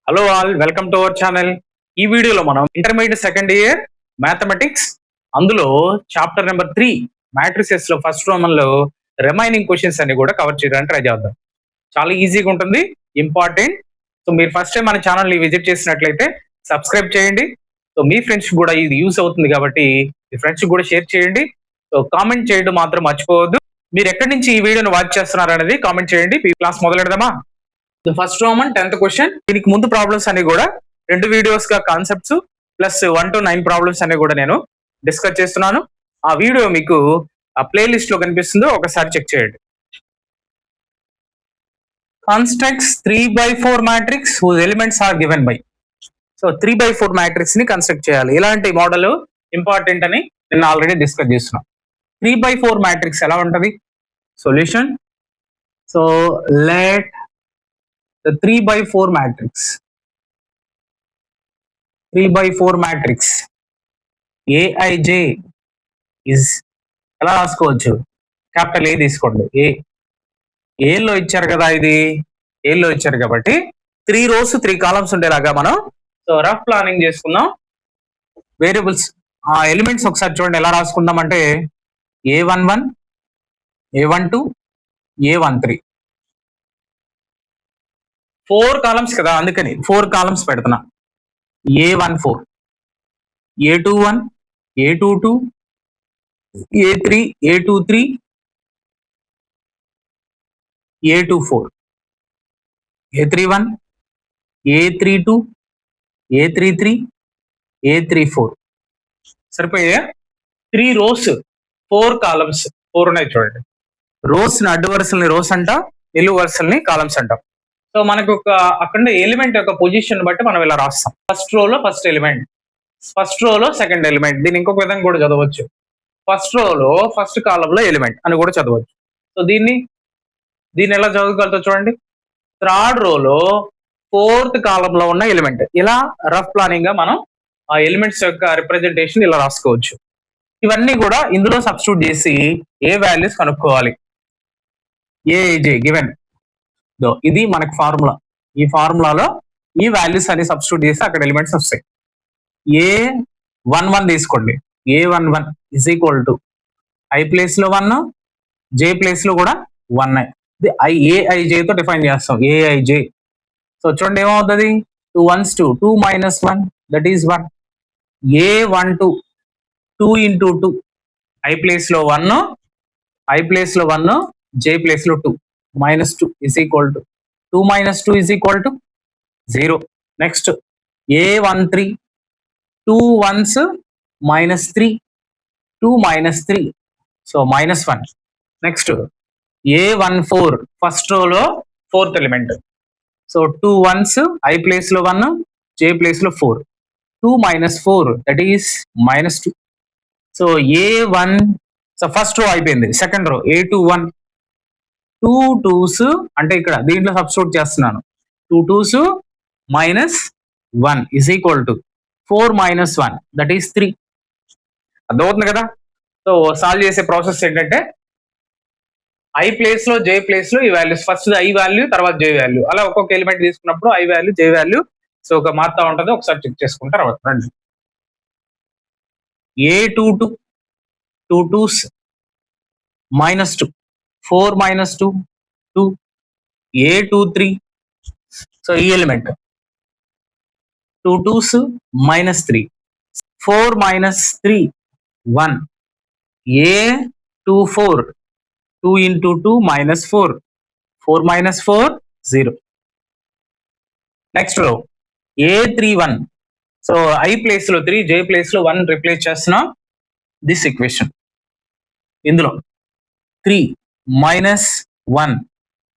Hello all, welcome to our channel. ఈ వీడియోలో మనం ఇంటర్మీడియట్ సెకండ్ ఇయర్ మ్యాథమెటిక్స్ అందులో చాప్టర్ నెంబర్ 3 మ్యాట్రిసెస్ లో ఫస్ట్ రోమన్ లో రిమైనింగ్ క్వశ్చన్స్ అన్ని కూడా కవర్ చేయడానికి ట్రై చేద్దాం. చాలా ఈజీగా ఉంటుంది, ఇంపార్టెంట్. సో మీరు ఫస్ట్ టైం మన ఛానల్ ని విజిట్ చేసినట్లయితే సబ్స్క్రైబ్ చేయండి. సో మీ ఫ్రెండ్స్ కూడా ఇది యూస్ అవుతుంది కాబట్టి మీ ఫ్రెండ్స్ కూడా షేర్ చేయండి. సో కామెంట్ చేయడం మాత్రం మర్చిపోవద్దు. మీరు ఎక్కడి నుంచి ఈ వీడియోని వాచ్ చేస్తున్నారు అనేది కామెంట్ చేయండి. క్లాస్ మొదలెడదామా? First Roman 10th question. దీనికి ముందు ప్రాబ్లమ్స్ అన్ని కూడా 2 వీడియోస్ గా కాన్సెప్ట్స్ ప్లస్ 1 to 9 ప్రాబ్లమ్స్ అన్ని కూడా నేను డిస్కస్ చేస్తున్నాను. ఆ వీడియో మీకు ఆ ప్లేలిస్ట్ లో కనిపిస్తుందో ఒకసారి చెక్ చేయండి. Constructs 3/4 matrix whose elements are given by. So 3/4 matrix ని కన్స్ట్రక్ట్ చేయాలి. ఇలాంటి మోడల్ ఇంపార్టెంట్ అని నేను ఆల్రెడీ డిస్కస్ చేస్తున్నాను. 3/4 మ్యాట్రిక్స్ ఎలా ఉంటది? Solution. So let the 3/4 matrix Aij is ఎలా రాసుకోవచ్చు? క్యాపిటల్ ఏ తీసుకోండి. ఏ లో ఇచ్చారు కదా, ఇది ఏ లో ఇచ్చారు కాబట్టి 3 rows 3 columns ఉండేలాగా మనం సో రఫ్ ప్లానింగ్ చేసుకుందాం. వేరియబుల్స్ ఆ ఎలిమెంట్స్ ఒకసారి చూడండి ఎలా రాసుకుందాం అంటే A11 A12 A13 4 కాలమ్స్ కదా, అందుకని 4 కాలమ్స్ పెడుతున్నా. A14 A21 A22 A3 A23 A24 A31 A32 A33 A34 సరిపోయా? 3 rows 4 columns 4 ఉన్నాయి చూడండి. రోస్ అడ్డు వరుసల్ని రోస్ అంటాం, నిలువు వరుసల్ని కాలమ్స్ అంటాం. సో మనకు ఒక అక్కడ ఎలిమెంట్ యొక్క పొజిషన్ బట్టి మనం ఇలా రాస్తాం. ఫస్ట్ రోలో ఫస్ట్ ఎలిమెంట్, ఫస్ట్ రోలో సెకండ్ ఎలిమెంట్. దీని ఇంకొక విధంగా కూడా చదవచ్చు, ఫస్ట్ రోలో ఫస్ట్ కాలంలో ఎలిమెంట్ అని కూడా చదవచ్చు. సో దీన్ని ఎలా చదవగలుగుతా చూడండి. థర్డ్ రోలో 4th కాలంలో ఉన్న ఎలిమెంట్. ఇలా రఫ్ ప్లానింగ్ గా మనం ఆ ఎలిమెంట్స్ యొక్క రిప్రజెంటేషన్ ఇలా రాసుకోవచ్చు. ఇవన్నీ కూడా ఇందులో సబ్స్టిట్యూట్ చేసి ఏ వాల్యూస్ కనుక్కోవాలి. ఏజే గివెన్, ఇది మనకు ఫార్ములా. ఈ ఫార్ములాలో ఈ వాల్యూస్ అన్ని సబ్స్టిట్యూట్ చేసి అక్కడ ఎలిమెంట్స్ వస్తాయి. A11 తీసుకోండి. A11 is equal to I place లో 1, జే ప్లేస్ లో కూడా 1. ఏఐ తో డిఫైన్ చేస్తాం. ఏఐజే. సో చూడండి ఏమవుతుంది, 2 1s 2 2 minus 1 that is 1. A12 2 into 2 I place లో 1, ఐ ప్లేస్ లో 1, జే ప్లేస్ లో 2 minus 2 is equal to 2 minus 2 is equal to 0. Next A13 2 1s minus 3 2 minus 3 so minus 1. Next A14 first row లో 4th element. So 2 1s I place లో 1, J place లో 4. 2 minus 4 that is minus 2. So A1 so first row అయిపోయింది. Second row A21 2 2s అంటే ఇక్కడ దీంట్లో substitute చేస్తున్నాను. 2 2s minus 1 is equal to 4 minus 1 that is 3. అర్థమవుతుంది కదా? సో సాల్వ్ చేసే ప్రాసెస్ ఏంటంటే ఐ ప్లేస్ లో జే ప్లేస్ లో ఈ వాల్యూస్, ఫస్ట్ ఐ వాల్యూ తర్వాత జే వాల్యూ, అలా ఒక్కొక్క ఎలిమెంట్ తీసుకున్నప్పుడు I value J value so ఒక మారుతా ఉంటుంది. ఒకసారి చెక్ చేసుకుంటారు. రండి. A22 2 2s minus 2 4 minus 2 2 A23 so ఈ element 2 2s minus 3 4 minus 3 1 A24 2 into 2 minus 4 4 minus 4 0. Next రో A31 సో ఐ ప్లేస్ లో 3 జే ప్లేస్ లో 1 రిప్లేస్ చేస్తున్నాం. దిస్ ఈక్వేషన్ ఇందులో 3 minus 1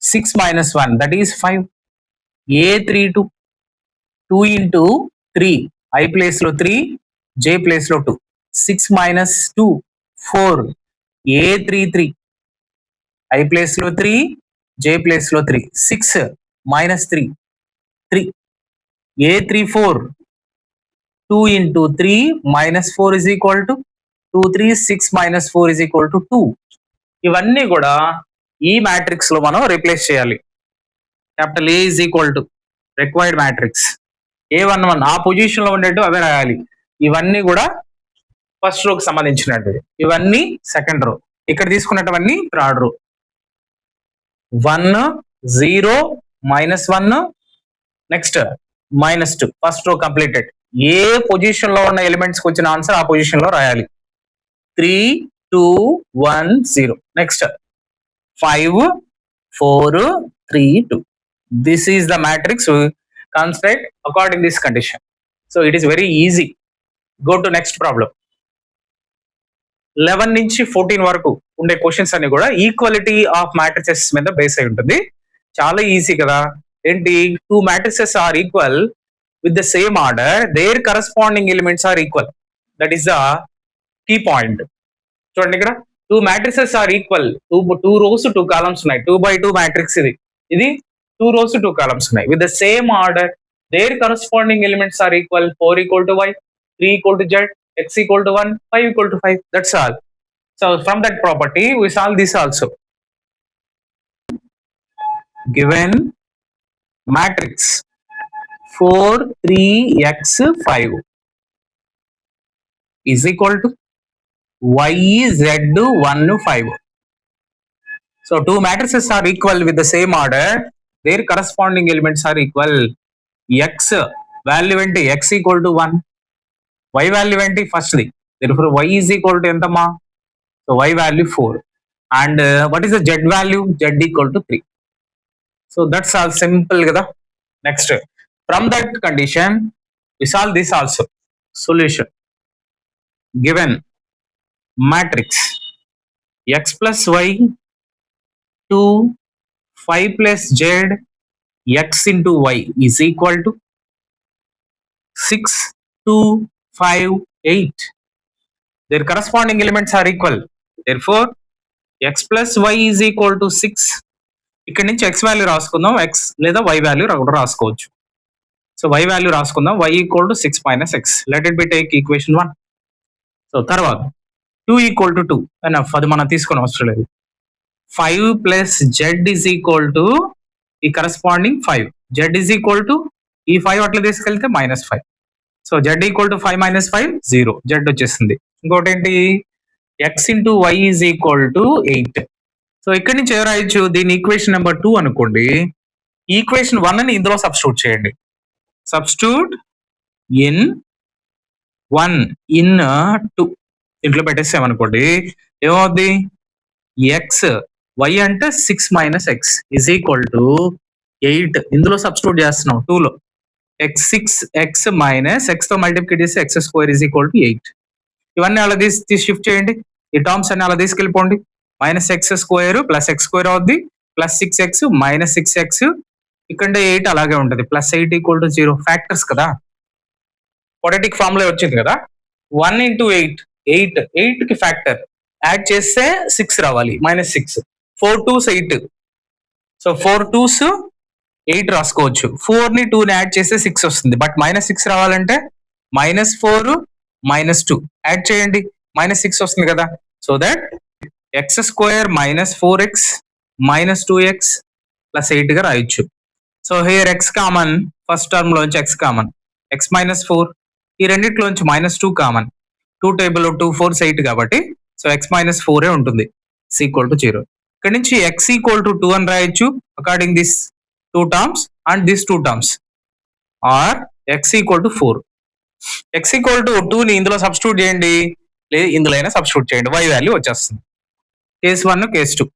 6 minus 1 that is 5. A32 2 into 3 I place లో 3 J place లో 2 6 minus 2 4. A33 I place లో 3 J place లో 3 6 minus 3 3. A34 2 into 3 minus 4 is equal to 2 3 6 minus 4 is equal to 2. ఇవన్నీ కూడా ఈ మ్యాట్రిక్స్ లో మనం రీప్లేస్ చేయాలి. Capital A is equal to required matrix A11 ఆ పొజిషన్ లో ఉండేట్టు అవే రాయాలి. ఇవన్నీ కూడా ఫస్ట్ రోకి సంబంధించినట్టు, ఇవన్నీ సెకండ్ రో. ఇక్కడ తీసుకున్నటువన్నీ third row. 1 0 -1 next -2 first row completed. ఏ పొజిషన్ లో ఉన్న ఎలిమెంట్స్ కి వచ్చిన ఆన్సర్ ఆ పొజిషన్ లో రాయాలి. 3 2 1 0 next 5 4 3 2. This is the matrix construct according this condition. So it is very easy. Go to next problem. 11 నుంచి 14 వరకు ఉండే క్వశ్చన్స్ అన్ని కూడా ఈక్వాలిటీ ఆఫ్ మ్యాట్రిసెస్ మీద బేస్ అయి ఉంటుంది. చాలా ఈజీ కదా. ఏంటి, 2 matrices are equal with the same order, their corresponding elements are equal. That is the key point. చూడండి, ఇక్కడ 2 matrices are equal. 2 rows 2 columns ఉన్నాయి. 2x2 matrix ఇది 2 rows 2 columns ఉన్నాయి. With the same order, their corresponding elements are equal. 4 equal to y, 3 equal to z, x equal to 1, 5 equal to 5. That's all. So from that property, we solve this also. Given matrix 4 3 x 5 is equal to y z 1 5. So 2 matrices are equal with the same order, their corresponding elements are equal. X value ఏంటి, x equal to 1, y value ఏంటి first the, therefore y is equal to ఎంతమ్మా, so y value 4, and what is the z value, z equal to 3. So that's all simple కదా. Next, from that condition we solve this also. Solution: given matrix x plus y 2 5 plus z x into y is equal to 6 2 5 8. Their corresponding elements are equal. Therefore x plus y is equal to 6. ఇక్కడ నుంచి x value రాసుకుందాం, x లేదా y value రాసుకోవచ్చు. So y value రాసుకుందాం, y equal to 6 minus x. Let it be take equation 1. So తర్వాత 2 equal to 2 enough, అది మనం తీసుకుని అవసరం లేదు. 5 plus z is equal to ఈ corresponding 5, z is equal to ఈ 5 అట్లా తీసుకెళ్తే -5. So z equal to 5 - 5 0, z వచ్చేసింది. ఇంకోటి ఏంటి, x into y is equal to 8. So ఇక్కడి నుంచి ఎవరు రాయొచ్చు, దీని ఈక్వేషన్ నెంబర్ 2 అనుకోండి. ఈక్వేషన్ 1 ని ఇందులో సబ్స్టిట్యూట్ చేయండి. సబ్స్టిట్యూట్ ఇన్ 1 ఇన్ 2 ఇంట్లో పెట్టేసామనుకోండి, ఏమవుద్ది, ఎక్స్ వై అంటే 6 minus X is equal to 8. ఇందులో సబ్స్టిట్యూట్ చేస్తున్నాం 2లో. x6 x మైనస్ x తో మల్టిప్లికేట్ చేస్తే x square is equal to 8. ఇవన్నీ అలా తీసి షిఫ్ట్ చేయండి, ఈ టర్మ్స్ అన్ని అలా తీసుకెళ్ళిపోండి. -x square plus x square అవుద్ది, ప్లస్ 6x మైనస్ 6x, ఇక్కడ 8 అలాగే ఉంటుంది, ప్లస్ 8 ఈక్వల్ టు 0. ఫ్యాక్టర్స్ కదా, క్వాడ్రాటిక్ ఫామ్ లో వచ్చింది కదా. 1 ఇంటూ 8 8 కి ఫ్యాక్టర్ యాడ్ చేస్తే 6 రావాలి, -6. 4 2s 8, సో 4 2s 8 రాసుకోవచ్చు. 4 ని 2 ని యాడ్ చేస్తే 6 వస్తుంది, బట్ -6 రావాలంటే -4 -2 యాడ్ చేయండి, -6 వస్తుంది కదా. So that x square minus 4x minus 2x plus 8 గా రాయొచ్చు. So here x common, first term లోంచి x కామన్, x మైనస్ 4, ఈ రెండిట్లోంచి -2 కామన్. 2 టేబుల్ 2 4 8 కాబట్టి సో x మైనస్ 4 ఉంటుంది, is equal to 0. ఇక్కడ నుంచి x ఈక్వల్ టు 2 అని రాయొచ్చు according this 2 terms and this 2 terms, or x equal to 4. x equal to 2 ని ఇందులో సబ్స్టిట్యూట్ చేయండి, లేదు ఇందులో అయినా సబ్స్టిట్యూట్ చేయండి, y వాల్యూ వచ్చేస్తుంది. Case 1 case 2.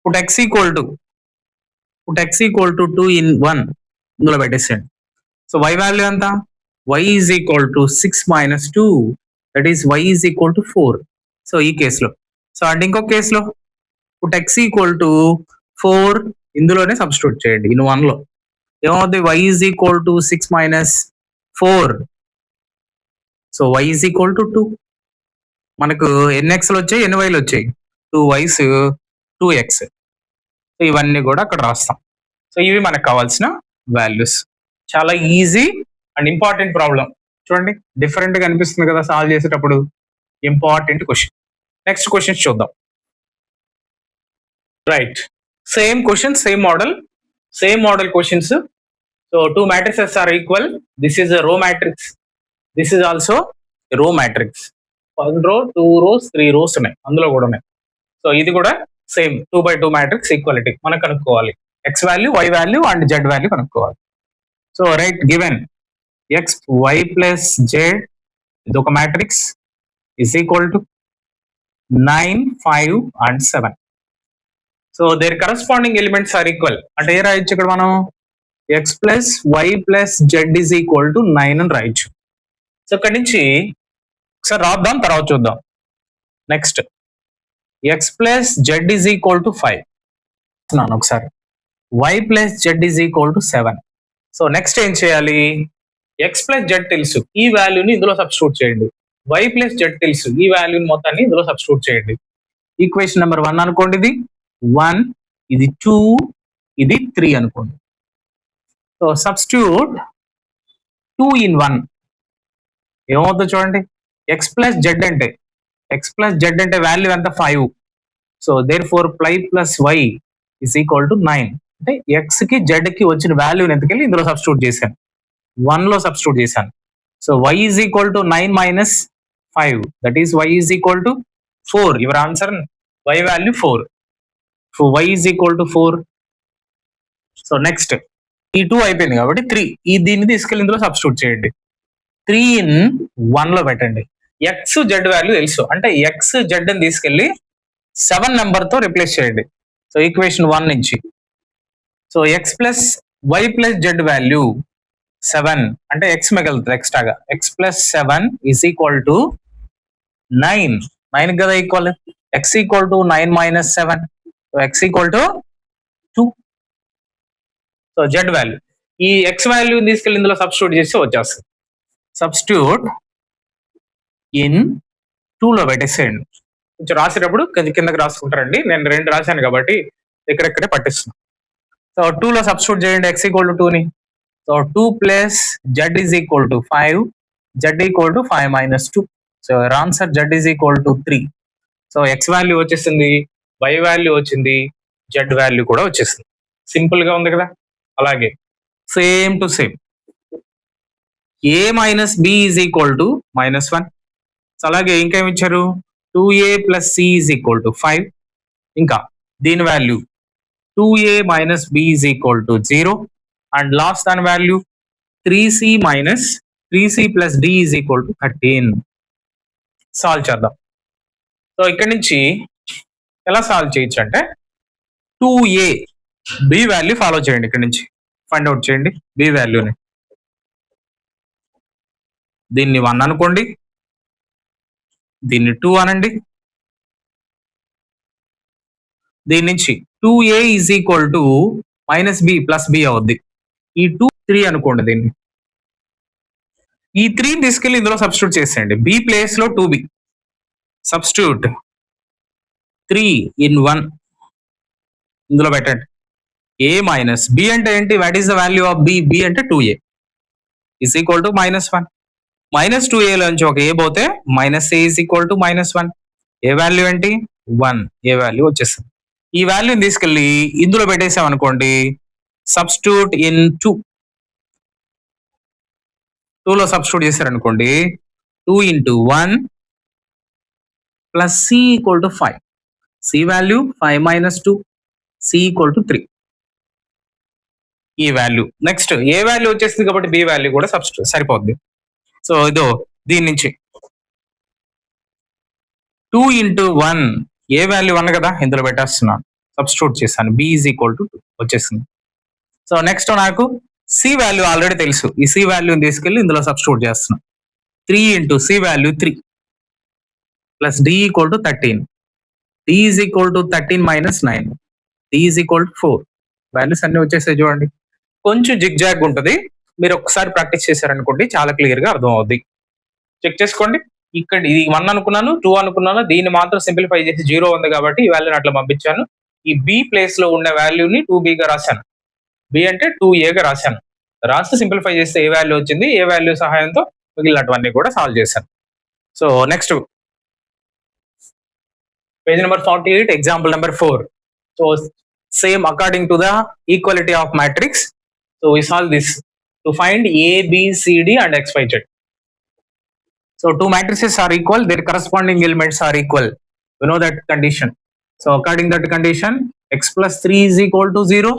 Put x equal to 2 in 1 ఇందులో పెట్టేసేయండి. సో y వాల్యూ ఎంత, y is equal to 6 minus 2, that is y is equal to 4. So ఈ కేసులో. సో అంటే ఇంకొక కేసులో పుట్ x ఈక్వల్ టు 4 ఇందులోనే సబ్స్టిట్యూట్ చేయండి ఇన్ 1 లో, ఏమవుతుంది, y is equal to 6 minus 4, so y is equal to 2. మనకు ఎన్ని ఎక్స్లు వచ్చాయి, ఎన్ని వైలు వచ్చాయి, 2y's 2x. సో ఇవన్నీ కూడా అక్కడ రాస్తాం. సో ఇవి మనకు కావాల్సిన వాల్యూస్. చాలా ఈజీ అండ్ ఇంపార్టెంట్ ప్రాబ్లం. చూడండి డిఫరెంట్ గా అనిపిస్తుంది కదా సాల్వ్ చేసేటప్పుడు, ఇంపార్టెంట్ క్వశ్చన్. నెక్స్ట్ క్వశ్చన్స్ చూద్దాం. Right, same question, same model questions. So two matrices are equal. This is a row matrix. This is also a row matrix. 1 row, 2 rows, 3 rows ఉన్నాయి, అందులో కూడా ఉన్నాయి. So ఇది కూడా same 2x2 matrix equality మనం కనుక్కోవాలి. X value, y value and z value కనుక్కోవాలి. So right, given x y plus z ఇది ఒక matrix is equal to 9, 5 and 7. So their corresponding elements are equal. అంటే ఏ రాయొచ్చు ఇక్కడ మనం, x plus y plus z is equal to 9 అని రాయొచ్చు. సో ఇక్కడ నుంచి ఒకసారి రాద్దాం, తర్వాత చూద్దాం. Next x plus z is equal to 5 ఒకసారి, y plus z is equal to 7. So next ఏం చేయాలి, ఎక్స్ ప్లస్ జెడ్ తెలుసు, ఈ వాల్యూని ఇందులో సబ్స్టిట్యూట్ చేయండి. వై ప్లస్ జెడ్ తెలుసు, ఈ వాల్యూని మొత్తాన్ని ఇందులో సబ్స్టిట్యూట్ చేయండి. ఈక్వేషన్ నెంబర్ 1 అనుకోండి, ఇది 1, ఇది 2, ఇది 3 అనుకోండి. సో సబ్స్టిట్యూట్ 2 in 1 ఏమవుతుందో చూడండి. ఎక్స్ ప్లస్ జెడ్ అంటే వాల్యూ ఎంత 5. సో దేర్ ఫోర్ ప్లై plus y is equal to 9. అంటే ఎక్స్ కి జెడ్ కి వచ్చిన వాల్యూని ఎంతకెళ్ళి ఇందులో సబ్స్టిట్యూట్ చేశాను, 1 లో సబ్స్టిట్యూట్ చేశాను. So y is equal to 9 minus 5, that is y is equal to 4. Your answer y value 4. So y is equal to 4. So next ఈ 2 అయిపోయింది కాబట్టి 3, ఈ దీన్ని తీసుకెళ్ళి ఇందులో సబ్స్టిట్యూట్ చేయండి. 3 in 1 లో పెట్టండి. ఎక్స్ జెడ్ వాల్యూ తెలుసు, అంటే ఎక్స్ జెడ్ అని తీసుకెళ్ళి 7 నెంబర్ తో రిప్లేస్ చేయండి. సో ఈక్వేషన్ 1 నుంచి, so x plus y plus z value 7 అంటే ఎక్స్ మిగులుతుంది ఎక్స్ట్రాగా. X plus 7 is equal to 9 కదా equal. X equal to 9 minus 7, so x equal to 2. So z value, ఈ ఎక్స్ వాల్యూ తీసుకెళ్ళి ఇందులో సబ్స్టిట్యూట్ చేసి వచ్చేస్తుంది. సబ్స్టిట్యూట్ ఇన్ 2 లో పెట్టేసేయండి. కొంచెం రాసేటప్పుడు కిందకి రాసుకుంటారండి, నేను 2 రాశాను కాబట్టి ఇక్కడెక్కడే పట్టిస్తున్నాను. సో 2 లో సబ్స్టిట్యూట్ చేయండి ఎక్స్ ఈక్వల్ టు 2ని. So 2 plus z is equal to 5, z equal to 5 minus 2. So answer z is equal to 3. So x value వచ్చేసింది, వై వాల్యూ వచ్చింది, జెడ్ వాల్యూ కూడా వచ్చేసింది. సింపుల్ గా ఉంది కదా. అలాగే same to same A minus B is equal to -1. So అలాగే ఇంకేమి ఇచ్చారు, 2a plus C is equal to 5. ఇంకా దీని value 2a minus B is equal to 0. And last దాని value 3c plus d is equal to 13. Solve చేద్దాం. So ఇక్కడ నుంచి ఎలా సాల్వ్ చేయొచ్చు అంటే, 2a బి వాల్యూ ఫాలో చేయండి. ఇక్కడ నుంచి ఫైండ్ అవుట్ చేయండి బి వాల్యూని. దీన్ని 1 అనుకోండి, దీన్ని 2 అనండి. దీని నుంచి 2a is equal to minus B plus B అవుద్ది. ఈ 2 3 అనుకోండి. దీన్ని ఈ 3 తీసుకెళ్ళి ఇందులో సబ్స్టిట్యూట్ చేసేయండి. బి ప్లేస్ లో 2b, సబ్స్టిట్యూట్ 3 in 1 ఇందులో పెట్టండి. ఏ మైనస్ బి అంటే ఏంటి, what is the value of B, B అంటే 2a is equal to -1. -2a నుంచి ఒక ఏ పోతే -a is equal to -1. A value ఏంటి 1, ఏ వాల్యూ వచ్చేస్తుంది. ఈ వాల్యూని తీసుకెళ్ళి ఇందులో పెట్టేసాం అనుకోండి, సబ్స్టిట్యూట్ ఇన్ 2 లో సబ్స్టిట్యూట్ చేశారనుకోండి, 2 into 1 plus C equal to 5. C value 5 minus 2, C equal to 3. ఈ వాల్యూ నెక్స్ట్ ఏ వాల్యూ వచ్చేసింది కాబట్టి బి వాల్యూ కూడా సబ్స్టిట్యూట్ సరిపోద్ది. సో ఇదో దీని నుంచి 2 into 1 ఏ వాల్యూ 1 కదా, ఇందులో పెట్టేస్తున్నాను, సబ్స్టిట్యూట్ చేశాను, బి ఈజ్ ఈక్వల్ టు 2 వచ్చేసింది. సో నెక్స్ట్ నాకు సి వాల్యూ ఆల్రెడీ తెలుసు, ఈ సి వాల్యూని తీసుకెళ్ళి ఇందులో సబ్స్టిట్యూట్ చేస్తున్నాను. 3 into C value 3 plus D equal to 13. D is equal to 13 minus 9, D is equal to 4. Values అన్ని వచ్చేసాయి చూడండి. కొంచెం జిగ్ జాగ్ ఉంటుంది, మీరు ఒకసారి ప్రాక్టీస్ చేశారనుకోండి చాలా క్లియర్ గా అర్థం అవుద్ది. చెక్ చేసుకోండి. ఇక్కడ ఇది 1 అనుకున్నాను, 2 అనుకున్నాను, దీన్ని మాత్రం సింప్లిఫై చేసి 0 ఉంది కాబట్టి ఈ వాల్యూని అట్లా పంపించాను. ఈ బి ప్లేస్ లో ఉన్న వాల్యూని 2b గా రాశాను, బి అంటే 2a గా రాశాను. రాసి సింప్లిఫై చేస్తే ఏ వాల్యూ వచ్చింది, ఏ వాల్యూ సహాయంతో మిగిలినటువన్నీ కూడా సాల్వ్ చేశాను. So next page number 48, example number 4. So same according to the equality of matrix. So we solve this to find A, B, C, D and X, Y, Z. So two matrices are equal, their corresponding elements are equal. We know that condition. So according to that condition, x plus 3 is equal to 0.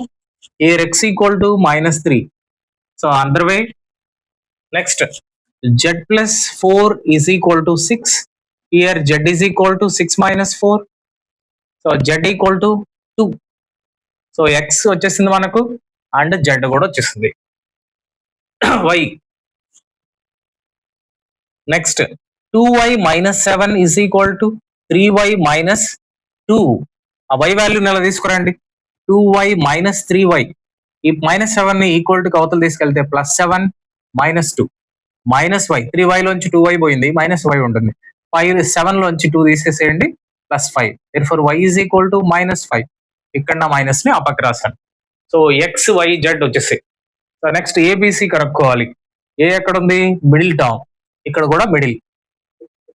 Here x equal to minus 3. So other way. Next, z plus 4 is equal to 6. Here z is equal to 6 minus 4. So z equal to 2. So x వచ్చేసింది మనకు and z కూడా వచ్చేసింది. y. Next, 2y minus 7 is equal to 3y minus 2. ఆ y వాల్యూని ఎలా తీసుకురండి? 2y minus 3y. ఈ minus 7 ని ఈక్వల్ టు అవతల తీసుకెళ్తే plus 7 minus 2 minus y. 3y లోంచి 2y పోయింది, మైనస్ y ఉంటుంది. 7 లోంచి 2 తీసేసేయండి, plus 5. therefore y is equal to minus 5. ఇక్కడ నా మైనస్ ని ఆ పక్క రాశాను. సో ఎక్స్ వై జెడ్ వచ్చేసి. సో నెక్స్ట్ ఏబిసి కనుక్కోవాలి. ఏ ఎక్కడ ఉంది? మిడిల్ టర్మ్, ఇక్కడ కూడా middle.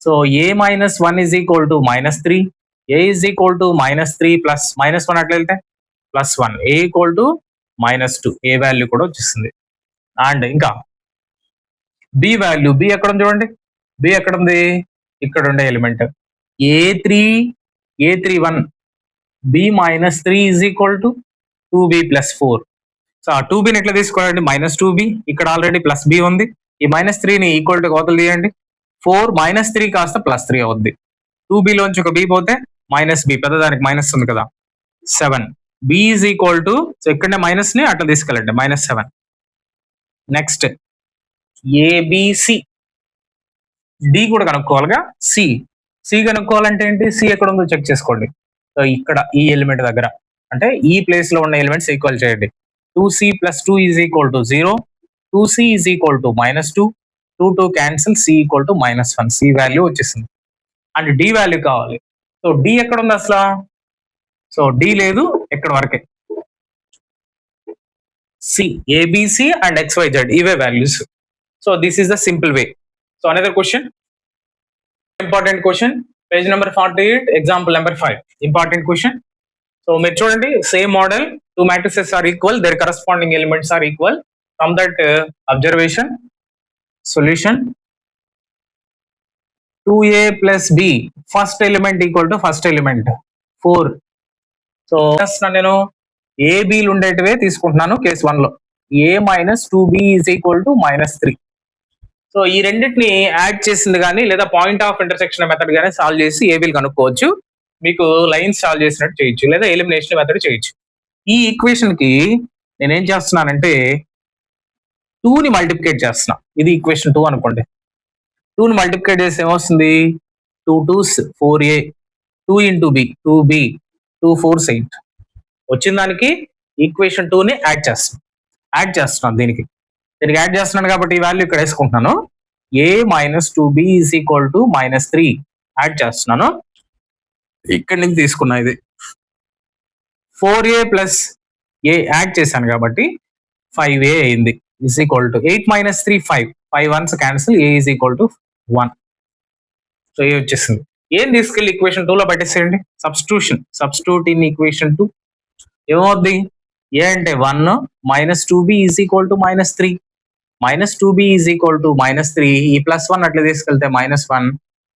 So A minus 1 is equal to minus 3. A is equal to minus 3 plus minus 1 అట్లా వెళ్తే plus 1. A equal to minus 2. A value కూడా వచ్చేస్తుంది. అండ్ ఇంకా బి వాల్యూ, బి ఎక్కడ ఉంది చూడండి. బి ఎక్కడ ఉంది? ఇక్కడ ఉండే element A31. B minus 3 is equal to 2b plus 4. So ఆ 2b ని ఎట్లా తీసుకోవాలండి? మైనస్ 2b, ఇక్కడ ఆల్రెడీ ప్లస్ బి ఉంది. ఈ మైనస్ 3 ని ఈక్వల్ టు అవతల తీయండి. 4 మైనస్ 3 కాస్త ప్లస్ 3 అవుద్ది. 2b లోంచి ఒక b పోతే మైనస్ బి, పెద్దదానికి మైనస్ ఉంది కదా, 7. b is equal to, so ఇక్కడనే మైనస్ ని అట్లా తీసుకెళ్ళండి, మైనస్ 7. Next ABC. డి కూడా కనుక్కోవాలిగా. సి కనుక్కోవాలంటే ఏంటి? సి ఎక్కడ ఉందో చెక్ చేసుకోండి. సో ఇక్కడ ఈ ఎలిమెంట్ దగ్గర, అంటే ఈ ప్లేస్ లో ఉన్న ఎలిమెంట్స్ ఈక్వల్ చేయండి. 2c plus 2 is equal to 0. 2c is equal to minus 2. 2 cancel, C equal to minus 1. C value వచ్చేసింది. అండ్ డి వాల్యూ కావాలి. సో డి ఎక్కడ ఉంది అసలు? సో డి లేదు, ఎక్కడ వరకే. సి, ఏబిసి అండ్ XYZ ఇవే values. So this is the simple way. So another question, important question, page number 48, example number 5. Important question. So మీరు చూడండి, same model, two matrices are equal, their corresponding elements are equal. From that observation, solution 2a plus b, first element equal to first element 4. So నేను ఏబీలు ఉండేటివే తీసుకుంటున్నాను case 1 లో. a minus 2b is equal to minus 3. So ఈ రెండింటిని add చేసింది కానీ లేదా పాయింట్ ఆఫ్ ఇంటర్సెక్షన్ మెథడ్ కానీ సాల్వ్ చేసి ఏబీలు కనుక్కోవచ్చు. మీకు లైన్స్ సాల్వ్ చేసినట్టు చేయొచ్చు, లేదా ఎలిమినేషన్ మెథడ్ చేయొచ్చు. ఈ ఈక్వేషన్ కి నేనేం చేస్తున్నానంటే 2ని మల్టిప్లికేట్ చేస్తున్నా. ఇది ఈక్వేషన్ 2 అనుకోండి. 2ని మల్టిప్లికేట్ చేస్తే ఏమొస్తుంది? 2 2s 4a, 2 into b 2b, 2 4s 8. వచ్చిన దానికి ఈక్వేషన్ 2ని యాడ్ చేస్తున్నాను. దీనికి యాడ్ చేస్తున్నాను కాబట్టి ఈ వాల్యూ ఇక్కడ వేసుకుంటున్నాను. a minus 2b is equal to minus 3 add చేస్తున్నాను. ఇక్కడి నుంచి తీసుకున్నా. ఇది 4a ప్లస్ a యాడ్ చేశాను కాబట్టి 5a అయింది. Is equal to 8 minus 3 5. 5 1s cancel, a is equal to 1. So a వచ్చేసింది. ఏం తీసుకెళ్ళి ఈక్వేషన్ 2 లో పెట్టేసేయండి. Substitute in equation 2. ఏమవుద్ది? ఏ అంటే 1 minus 2b is equal to minus 3. Minus 2b is equal to minus 3. ఈ ప్లస్ 1 అట్లా తీసుకెళ్తే minus 1.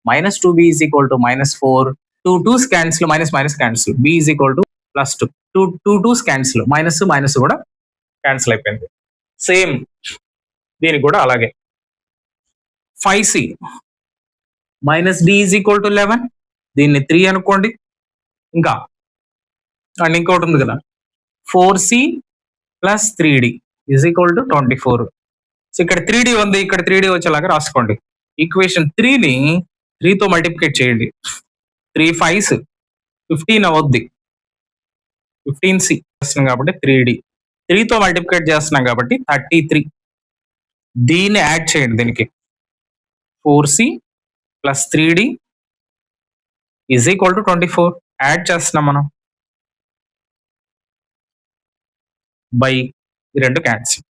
Minus 2b is equal to minus 4. 2 2s cancel, minus minus cancel, b is equal to plus 2. 2 2s cancel, minus minus కూడా cancel అయిపోయింది. Same దీనికి కూడా అలాగే. 5c minus d is equal to 11. దీన్ని 3 అనుకోండి. ఇంకా అండ్ ఇంకోటి ఉంది కదా, 4c plus 3d is equal to 24. So ఇక్కడ 3d ఉంది, ఇక్కడ 3d వచ్చేలాగా రాసుకోండి. ఈక్వేషన్ 3ని 3తో మల్టిప్లికేట్ చేయండి. 3 5s 15 అవద్ది. 15c చేస్తున్నాం కాబట్టి 3d. 3తో మల్టిప్లికేట్ చేస్తున్నాం కాబట్టి 33. దీన్ని యాడ్ చేయండి దీనికి. 4c plus 3d is equal to 24. Add చేస్తున్నాం మనం. బై ఈ రెండు cancel.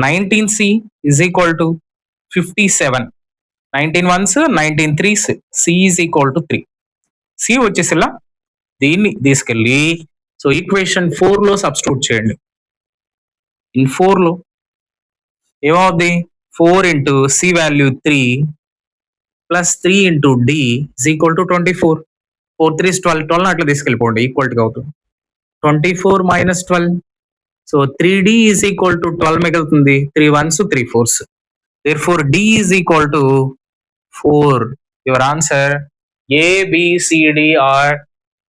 19c is equal to 57. 19 1s 19 3s, c is equal to 3. c వచ్చేసిలా దీన్ని తీసుకెళ్ళి సో ఈక్వేషన్ 4 లో సబ్స్టిట్యూట్ చేయండి. ఈ 4లో ఏమవుద్ది 4 into C value 3 plus 3 into D is equal to 24. 4 3 12 12 అట్లా తీసుకెళ్ళిపోండి ఈక్వల్గా అవుతుంది. 24 minus 12, so 3d is equal to 12 మిగులుతుంది. 3 1s 3 4s. Therefore d is equal to 4. Your answer A, B, C, D are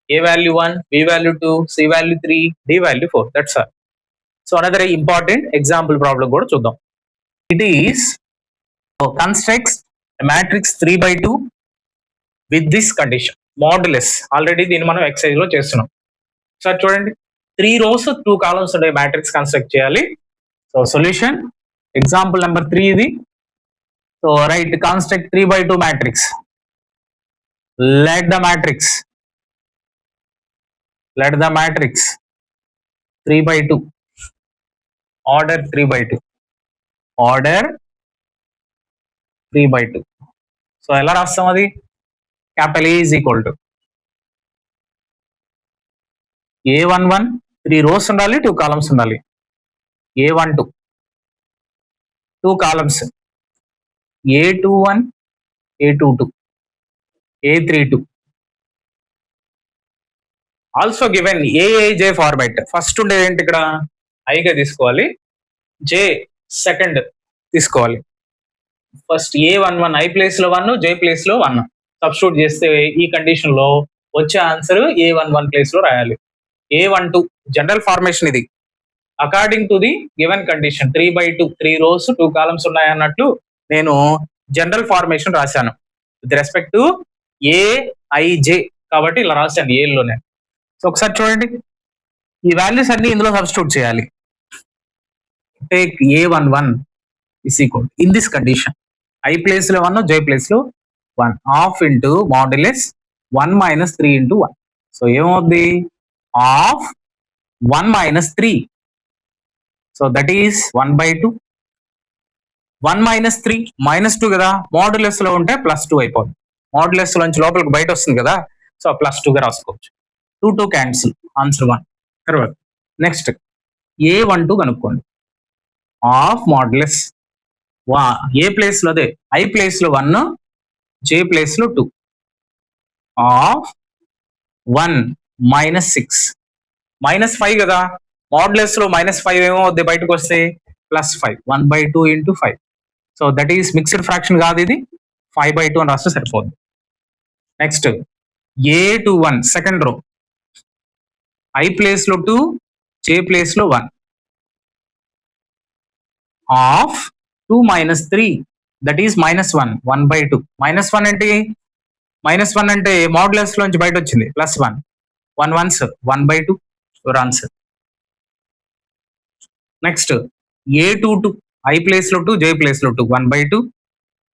A value 1, B value 2, C value 3, D value 4. That's all. So another important example problem కూడా చూద్దాం. It is constructs a matrix 3 by 2 with this condition. Modulus. Already దీన్ని మనం exercise లో చేస్తున్నాం. So చూడండి 3 rows 2 columns ఉండే matrix construct చేయాలి. So solution example number 3 ఇది. So right construct 3 by 2 matrix. Let the matrix 3 by 2 order 3 by 2 order 3 by 2. So ఎలా రాస్తాం అది? Capital A is equal to A11 3 rows ఉండాలి, 2 columns ఉండాలి. A12 2 columns, A21 A22 A32. Also given AIJ format. First ఉండేది ఏంటి ఇక్కడ ఐగా తీసుకోవాలి, జే second తీసుకోవాలి. ఫస్ట్ A11 ఐ ప్లేస్ లో 1, జే ప్లేస్ లో 1 సబ్స్టిట్యూట్ చేస్తే ఈ కండిషన్ లో వచ్చే ఆన్సర్ A11 ప్లేస్ లో రాయాలి. A12 జనరల్ ఫార్మేషన్ ఇది. According to the given condition 3 by 2 3 rows 2 columns ఉన్నాయి అన్నట్లు నేను జనరల్ ఫార్మేషన్ రాశాను విత్ రెస్పెక్ట్ టు ఏఐజే. కాబట్టి ఇలా రాశాను ఏలోనే. సో ఒకసారి చూడండి, ఈ వాల్యూస్ అన్ని ఇందులో సబ్స్టిట్యూట్ చేయాలి. Take A11 is equal in this condition I place లో 1, జే ప్లేస్ లో 1 half into modulus 1 minus 3 into 1. So ఏమవుద్ది half 1 minus 3. So that is 1 by 2. 1 minus 3 minus 2 కదా, మాడ్యులస్ లో ఉంటే ప్లస్ 2 అయిపోతుంది. మాడ్యులస్ లోంచి లోపలికి బయట వస్తుంది కదా, సో ప్లస్ 2 గా రాసుకోవచ్చు. 2 2 క్యాన్సిల్, ఆన్సర్ 1. తర్వాత నెక్స్ట్ A12 కనుక్కోండి. హాఫ్ మాడ్యులస్ ఏ ప్లేస్ లో అదే ఐ ప్లేస్ లో 1, జే ప్లేస్ లో 2 హాఫ్ 1 మైనస్ 6 మైనస్ 5 కదా, మాడ్యులస్ లో -5 ఏమో అవుద్ది బయటకు వస్తే +5 1 by 2 into 5. So that is mixed fraction కాదు, ఇది 5 by 2 అని రాస్తే సరిపోద్ది. Next A21 second row I place లో 2, జే ప్లేస్ లో 1 half 2 minus 3 that is -1 1 by 2. -1 ఏంటి? -1 అంటే మాడ్యులస్ లోంచి బయట వచ్చింది +1 1 1s 1 by 2 your answer. Next A22 I place లో 2, జే ప్లేస్ లో 2 1 by 2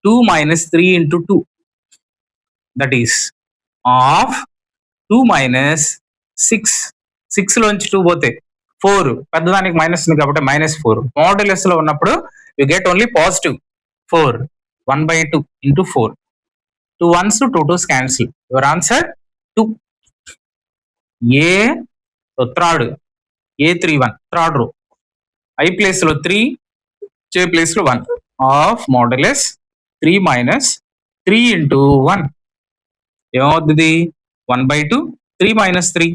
2 minus 3 into 2 that is half 2 minus 6 6 లోంచి 2 పోతే 4, పెద్దదానికి మైనస్ ఉంది కాబట్టి -4. మాడ్యులస్ లో ఉన్నప్పుడు you get only positive 4 1 by 2 into 4 2 1s 2 2s cancel your answer 2. Third A31 third row I place లో 3, జే place లో 1 హాఫ్ మాడ్యులస్ 3 మైనస్ 3 ఇంటూ 1 ఏమవుతుంది 1 by 2 3 minus 3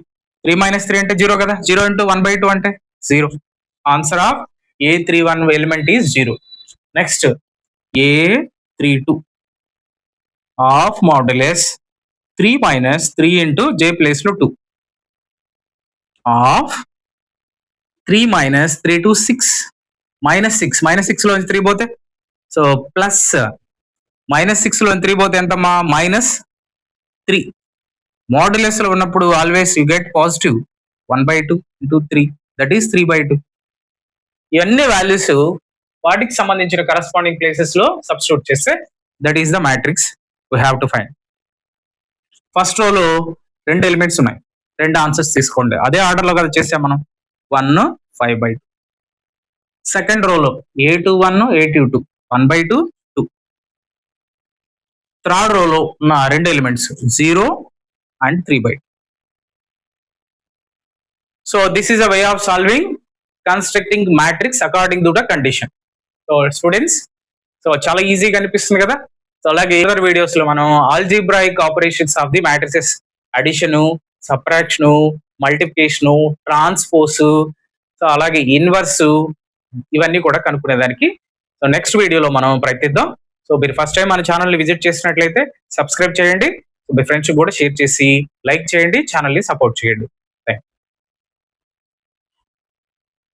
3 minus 3 అంటే 0 కదా, 0 ఇంటూ 1 by 2 అంటే 0. Answer of A31 element is 0. Next A32 half modulus 3 minus 3 into J place లో 2 half 3 minus 3 to 6 -6 లో 3 పోతే so plus -6 లో 3 పోతే ఎంతమ్మా -3. మాడ్యులస్ లో ఉన్నప్పుడు always you get positive 1 by 2 into 3 that is 3 by 2. ఇవన్నీ వాల్యూస్ వాటికి సంబంధించిన కరస్పాండింగ్ ప్లేసెస్ లో సబ్స్టిట్యూట్ చేస్తే that is the matrix we have to find. First రోలో 2 ఎలిమెంట్స్ ఉన్నాయి, 2 ఆన్సర్స్ తీసుకోండి. అదే ఆర్డర్ లో కదా చేసాం మనం 1 5 by 2. సెకండ్ రోలో A21 A22 1 by 2 2. థర్డ్ రోలో ఉన్న 2 elements 0 and 3 by 2. So this is a way of solving constructing matrix according to the condition. So students, so చాలా ఈజీగా అనిపిస్తుంది కదా. సో అలాగే ఇతర వీడియోస్ లో మనం algebraic operations of the matrices, addition, subtraction, multiplication, transpose, so అలాగే inverse, ఇవన్నీ కూడా కనుక్కునేదానికి సో నెక్స్ట్ వీడియోలో మనం ప్రయత్నిద్దాం. సో మీరు ఫస్ట్ టైం మన ఛానల్ని విజిట్ చేసినట్లయితే సబ్స్క్రైబ్ చేయండి. మీ ఫ్రెండ్స్ కూడా షేర్ చేసి లైక్ చేయండి, ఛానల్ని సపోర్ట్ చేయండి.